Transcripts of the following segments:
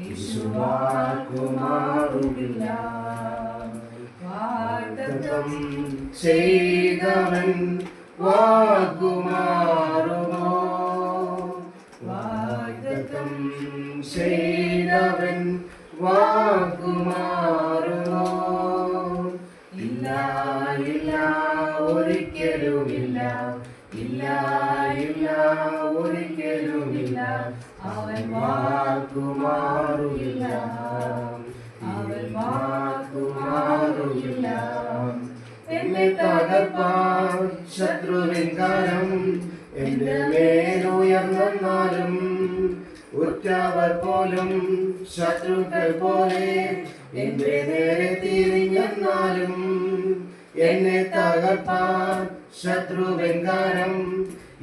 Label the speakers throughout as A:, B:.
A: യേശുവാക്കുമാറുകില്ല. വാഗ്ദത്തം ചെയ്തവൻ വാക്കുമാറുമോ? വാഗ്ദത്തം ചെയ്തവൻ വാക്കുമാറുമോ? ഇല്ല ഇല്ല ഒരിക്കലുമില്ല, ഇല്ല ഇല്ല ഒരിക്കലുമില്ല. അവൻ വാക്കുമാറുകില്ല, അവൻ വാക്കുമാറുകില്ല. എന്നെ തകർപ്പാൻ ശത്രുവിൻ കരം എന്റെ മേലുയർന്നാലും ഉറ്റവർ പോലും ശത്രുക്കൾ പോലെ എന്റെ നേരെ തിരിഞ്ഞെന്നാലും എന്നെ തകർപ്പാൻ ശത്രുവിൻ കരം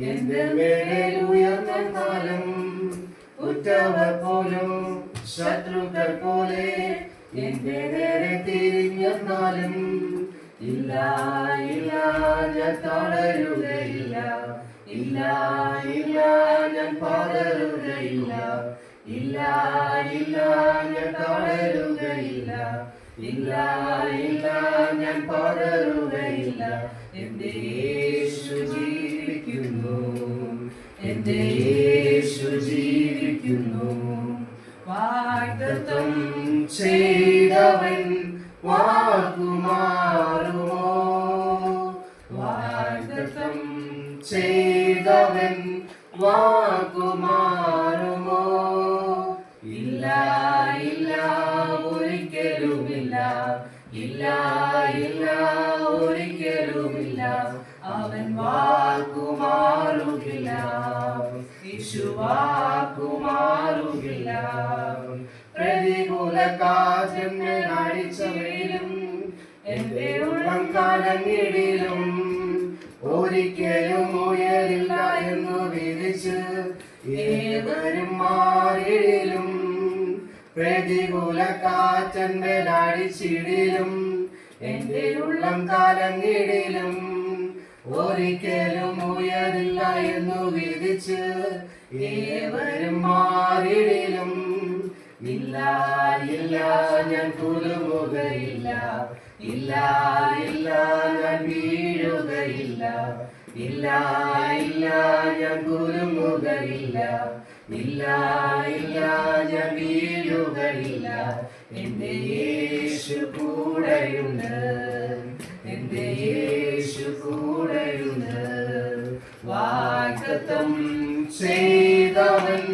A: എന്റെ മേലെ ഉയർന്നാലും ഉറ്റവർ പോലും ശത്രുക്കൾ പോലെ എന്റെ നേരെ തിരിഞ്ഞെന്നാലും ഇല്ല ഇല്ല ഞാൻ തളരുകയില്ല, ഇല്ല ഇല്ല ഞാൻ പതറുകയില്ല, ഇല്ല ഇല്ല ഞാൻ തളരുകയില്ല, ഇല്ല ഇല്ല ഞാൻ പതറുകയില്ല. എന്റെ യേശു ജീവിക്കുന്നു, എന്റെ യേശു ജീവിക്കുന്നു. വാഗ്ദത്തം ചെയ്തവൻ വാക്കുമാറുമോ? വാഗ്ദത്തം ചെയ്തവൻ വാക്കുമാറുമോ? ഇല്ല ഇല്ല ഒരിക്കലുമില്ല, ഇല്ല ഇല്ല ഒരിക്കലുമില്ല. അവൻ വാക്കുമാറുകില്ല, യേശു വാക്കുമാറുകില്ല. പ്രതികൂല കാറ്റെന്നെ അടിച്ച വെയിലും എന്റെ ഉള്ളം കലങ്ങിടിലും ഒരിക്കലും ഉയരില്ല എന്നു വിധിച്ച് ഏവരും മാറിയിലും പ്രതികൂല കാറ്റെന്നെ അടിച്ചിടിലും എന്റെ ഉള്ളം കലങ്ങിടിലും ഒരിക്കലും ഉയരില്ല എന്നു വിധിച്ച് ഏവരും മാറിയിലും ഇല്ല ഇല്ല ഞാൻ കുലുങ്ങുകയില്ല, ഇല്ല ഇല്ല ഞാൻ വീഴുകയില്ല, ഇല്ല ഇല്ല ഞാൻ കുലുങ്ങുകയില്ല, ഇല്ല ഇല്ല ഞാൻ വീഴുകയില്ല. എന്റെ യേശു കൂടെയുണ്ട്, എന്റെ യേശു കൂടെയുണ്ട്. വാഗ്ദത്തം ചെയ്തവൻ